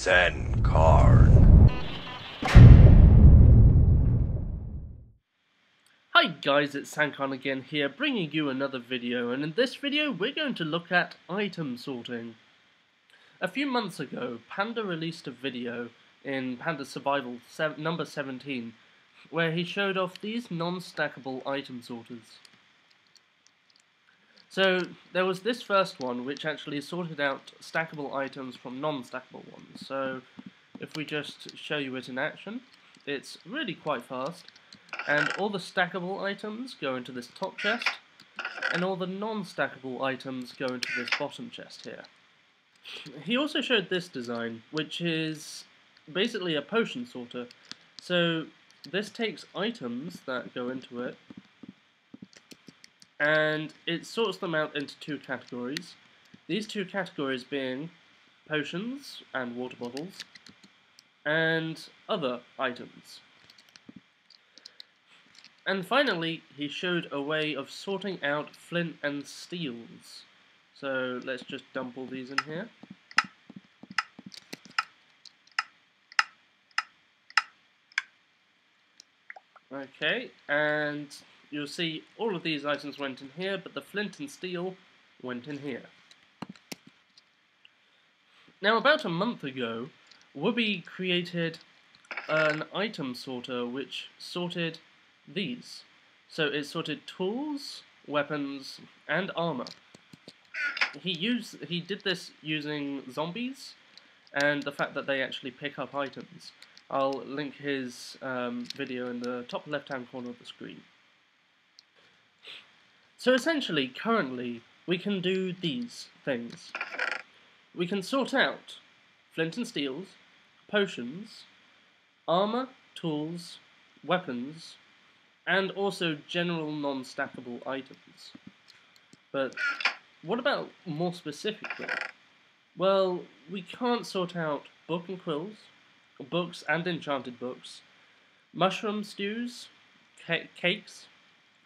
Sancarn. Hi guys, it's Sancarn again here, bringing you another video, and in this video we're going to look at item sorting. A few months ago, Panda released a video in Panda Survival number 17, where he showed off these non-stackable item sorters. So there was this first one which actually sorted out stackable items from non-stackable ones. So if we just show you it in action, it's really quite fast. And all the stackable items go into this top chest, and all the non-stackable items go into this bottom chest here. He also showed this design, which is basically a potion sorter. So this takes items that go into it, and it sorts them out into two categories. These two categories being potions and water bottles, and other items. And finally, he showed a way of sorting out flint and steels. So let's just dump all these in here. Okay, and you'll see all of these items went in here, but the flint and steel went in here. Now, about a month ago, Wubbi created an item sorter which sorted these. So it sorted tools, weapons, and armor. He did this using zombies and the fact that they actually pick up items. I'll link his video in the top left-hand corner of the screen. So essentially, currently, we can do these things. We can sort out flint and steels, potions, armor, tools, weapons, and also general non-stackable items. But what about more specifically? Well, we can't sort out book and quills, books and enchanted books, mushroom stews, cakes,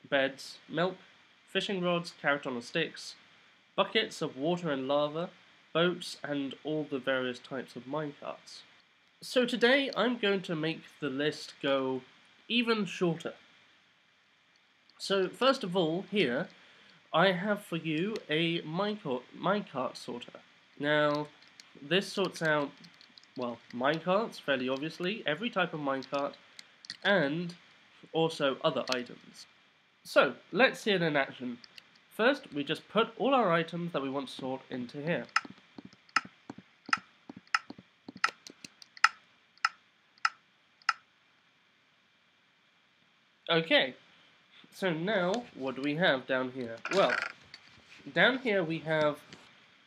beds, milk, fishing rods, carrot on sticks, buckets of water and lava, boats, and all the various types of minecarts. So today I'm going to make the list go even shorter. So first of all, here, I have for you a minecart sorter. Now, this sorts out, well, minecarts, fairly obviously, every type of minecart, and also other items. So, let's see it in action. First, we just put all our items that we want to sort into here. Okay. So now, what do we have down here? Well, down here we have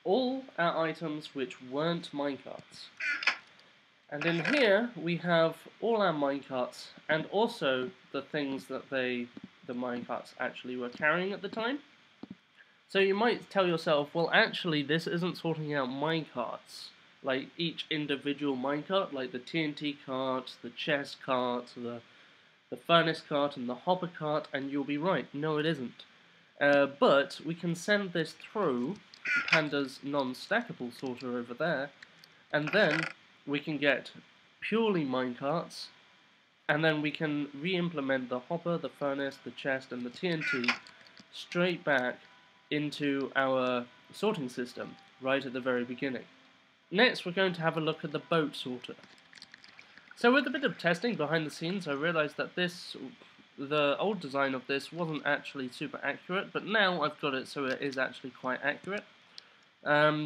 all our items which weren't minecarts. And in here we have all our minecarts and also the things that the minecarts actually were carrying at the time. So you might tell yourself, well actually this isn't sorting out minecarts, like each individual minecart, like the TNT cart, the chest cart, the furnace cart and the hopper cart, and you'll be right, no it isn't. But we can send this through Panda's non-stackable sorter over there, and then we can get purely minecarts, and then we can re-implement the hopper, the furnace, the chest, and the TNT straight back into our sorting system, right at the very beginning. Next, we're going to have a look at the boat sorter. So with a bit of testing behind the scenes, I realised that the old design of this wasn't actually super accurate, but now I've got it so it is actually quite accurate.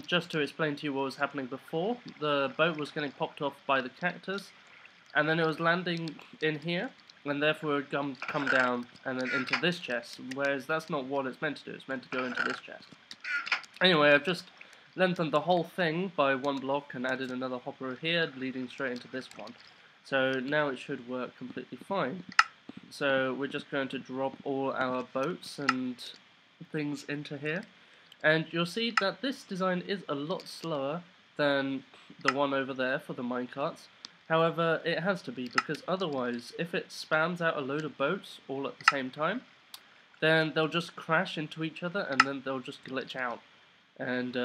Just to explain to you what was happening before, the boat was getting popped off by the cactus, and then it was landing in here, and therefore it would come down and then into this chest, whereas that's not what it's meant to do, it's meant to go into this chest. Anyway, I've just lengthened the whole thing by one block and added another hopper here, leading straight into this one. So now it should work completely fine. So we're just going to drop all our boats and things into here. And you'll see that this design is a lot slower than the one over there for the minecarts. However, it has to be, because otherwise, if it spams out a load of boats all at the same time, then they'll just crash into each other and then they'll just glitch out. And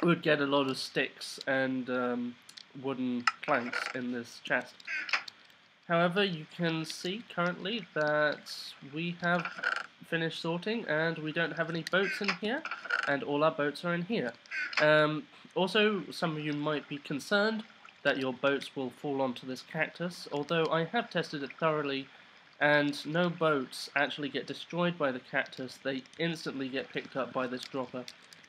we would get a lot of sticks and wooden planks in this chest. However, you can see currently that we have finished sorting and we don't have any boats in here, and all our boats are in here. Also, some of you might be concerned that your boats will fall onto this cactus, although I have tested it thoroughly and no boats actually get destroyed by the cactus, they instantly get picked up by this dropper.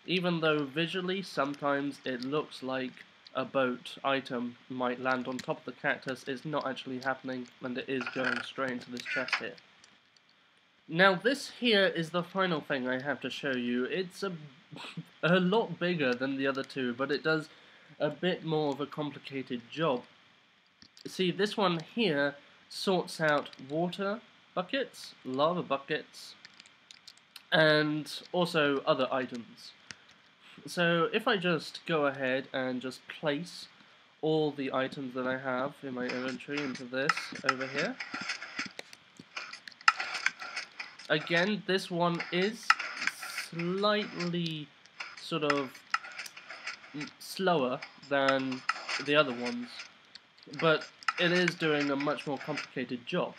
Even though visually sometimes it looks like a boat item might land on top of the cactus, it's not actually happening and it is going straight into this chest here. Now this here is the final thing I have to show you. It's a lot bigger than the other two, but it does a bit more of a complicated job. See, this one here sorts out water buckets, lava buckets, and also other items. So if I just go ahead and just place all the items that I have in my inventory into this over here. Again, this one is slightly sort of slower than the other ones, but it is doing a much more complicated job.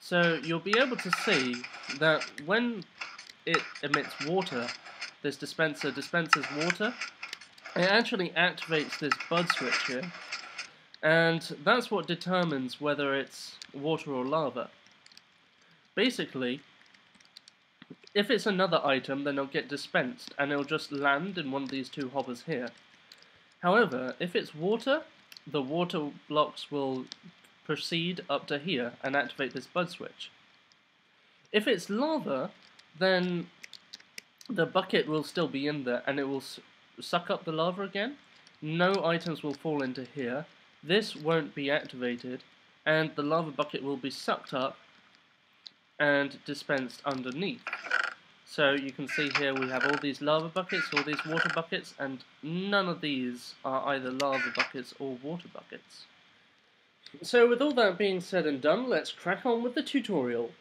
So you'll be able to see that when it emits water, this dispenser dispenses water, it actually activates this bud switch here, and that's what determines whether it's water or lava. Basically, if it's another item, then it'll get dispensed and it'll just land in one of these two hoppers here. However, if it's water, the water blocks will proceed up to here and activate this bud switch. If it's lava, then the bucket will still be in there and it will suck up the lava again. No items will fall into here. This won't be activated and the lava bucket will be sucked up and dispensed underneath. So you can see here we have all these lava buckets, all these water buckets, and none of these are either lava buckets or water buckets. So with all that being said and done, let's crack on with the tutorial.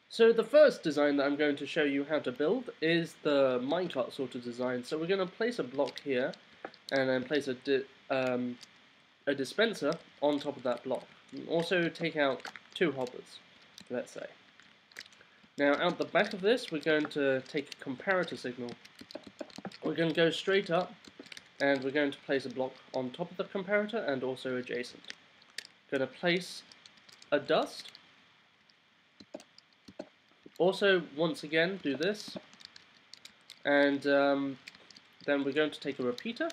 So the first design that I'm going to show you how to build is the minecart sort of design. So we're going to place a block here, and then place a dispenser on top of that block. Also take out two hoppers, let's say. Now out the back of this we're going to take a comparator signal. We're going to go straight up and we're going to place a block on top of the comparator and also adjacent. Going to place a dust. Also once again do this, and then we're going to take a repeater,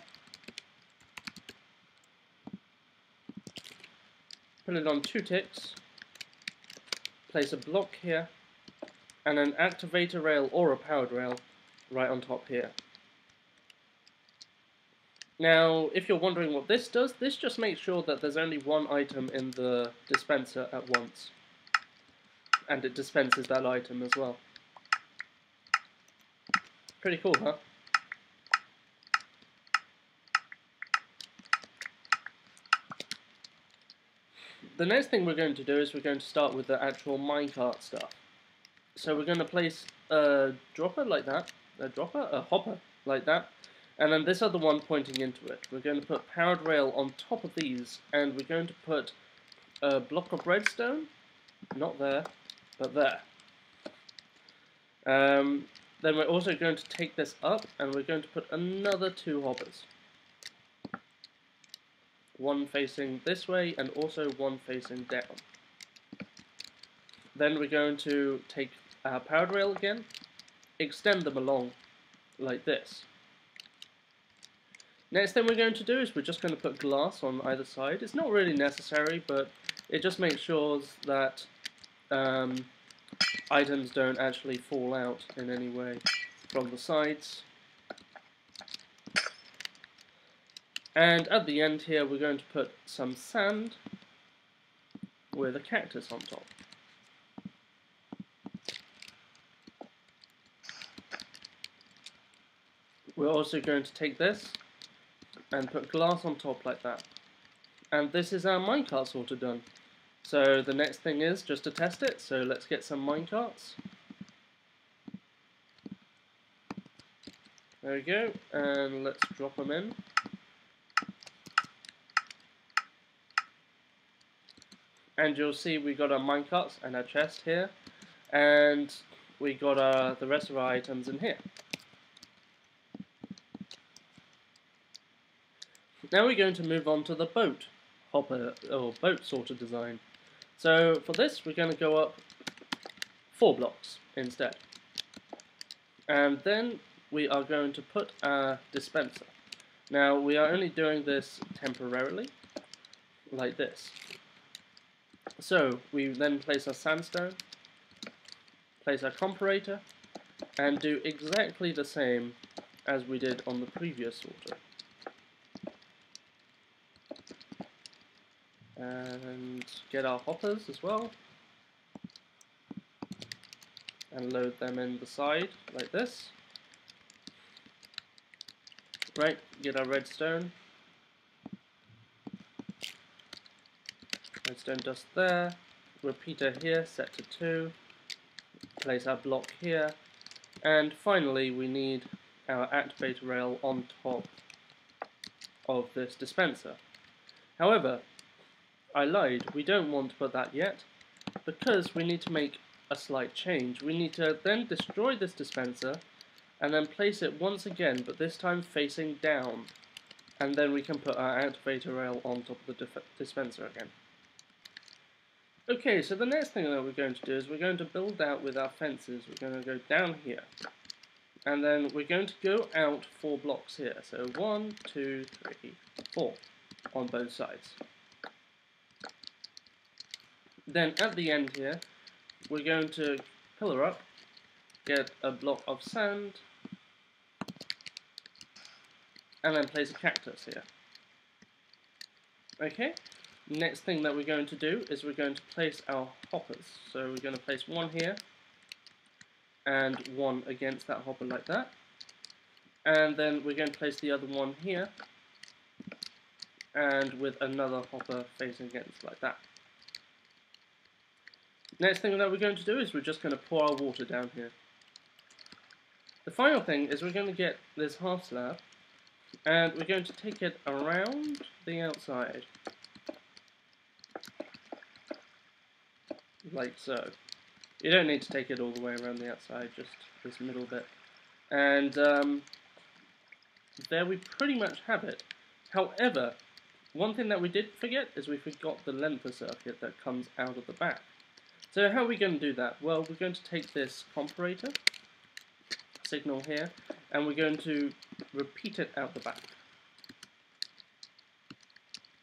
put it on 2 ticks, place a block here, and an activator rail or a powered rail right on top here. Now, if you're wondering what this does, this just makes sure that there's only one item in the dispenser at once. And it dispenses that item as well. Pretty cool, huh? The next thing we're going to do is we're going to start with the actual minecart stuff. So we're going to place a dropper like that, a hopper like that, and then this other one pointing into it. We're going to put powered rail on top of these, and we're going to put a block of redstone, not there, but there. Then we're also going to take this up, and we're going to put another 2 hoppers. One facing this way, and also one facing down. Then we're going to take our powered rail again, extend them along like this. Next thing we're going to do is we're just going to put glass on either side. It's not really necessary, but it just makes sure that items don't actually fall out in any way from the sides. And at the end here we're going to put some sand with a cactus on top. We're also going to take this and put glass on top like that. And this is our minecart sort of done. So the next thing is just to test it, so let's get some minecarts. There we go, and let's drop them in. And you'll see we got our minecarts and our chest here, and we got the rest of our items in here. Now we're going to move on to the boat hopper or boat sorter design. So for this, we're going to go up 4 blocks instead, and then we are going to put our dispenser. Now we are only doing this temporarily, like this. So we then place our sandstone, place our comparator, and do exactly the same as we did on the previous sorter. And get our hoppers as well, and load them in the side like this. Right, get our redstone dust there, repeater here set to 2, place our block here, and finally we need our activator rail on top of this dispenser. However, I lied, we don't want to put that yet, because we need to make a slight change. We need to then destroy this dispenser, and then place it once again, but this time facing down, and then we can put our activator rail on top of the dispenser again. Okay, so the next thing that we're going to do is we're going to build out with our fences. We're going to go down here, and then we're going to go out 4 blocks here. So 1, 2, 3, 4 on both sides. Then at the end here, we're going to pillar up, get a block of sand, and then place a cactus here. Okay, next thing that we're going to do is we're going to place our hoppers. So we're going to place 1 here, and 1 against that hopper like that. And then we're going to place the other one here, and with another hopper facing against like that. Next thing that we're going to do is we're just going to pour our water down here. The final thing is we're going to get this half slab, and we're going to take it around the outside, like so. You don't need to take it all the way around the outside, just this middle bit. And there we pretty much have it. However, one thing that we did forget is we forgot the length of circuit that comes out of the back. So how are we going to do that? Well, we're going to take this comparator signal here, and we're going to repeat it out the back.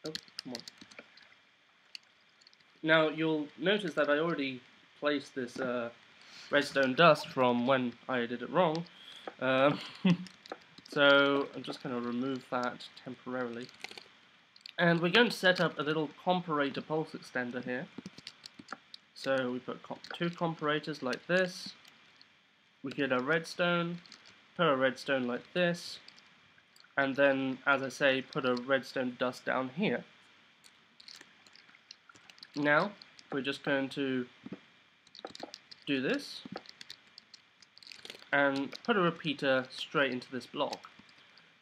Oh, come on. Now, you'll notice that I already placed this redstone dust from when I did it wrong. So I'm just going to remove that temporarily. And we're going to set up a little comparator pulse extender here. So we put 2 comparators like this. We get a redstone, put a redstone like this, and then, as I say, put a redstone dust down here. Now, we're just going to do this, and put a repeater straight into this block.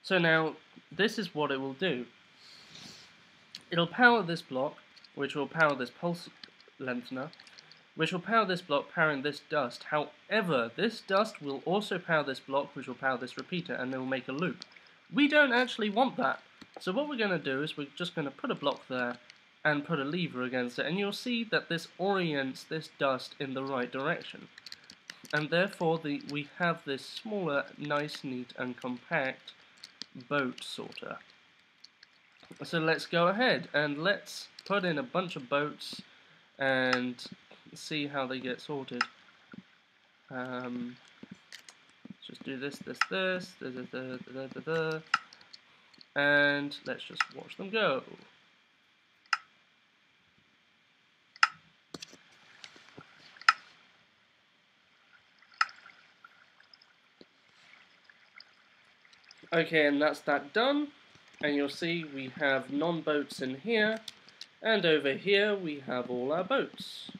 So now, this is what it will do. It'll power this block, which will power this pulse lengthener, which will power this block, powering this dust. However, this dust will also power this block, which will power this repeater, and it will make a loop. We don't actually want that. So what we're going to do is we're just going to put a block there and put a lever against it, and you'll see that this orients this dust in the right direction. And therefore we have this smaller, nice, neat and compact boat sorter. So let's go ahead and let's put in a bunch of boats and see how they get sorted. Let's just do this, and let's just watch them go. Okay, and that's that done. And you'll see we have non-boats in here, and over here we have all our boats.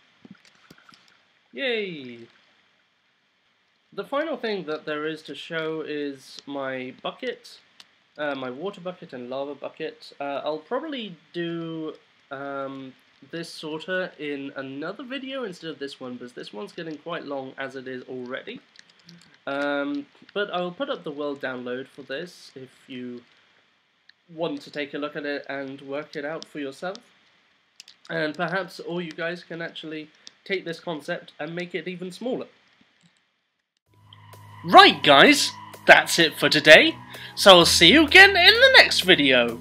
Yay! the final thing that there is to show is my bucket, my water bucket and lava bucket. I'll probably do this sorter in another video instead of this one, because this one's getting quite long as it is already. But I'll put up the world download for this if you want to take a look at it and work it out for yourself. And perhaps all you guys can actually take this concept and make it even smaller. Right guys, that's it for today, so I'll see you again in the next video.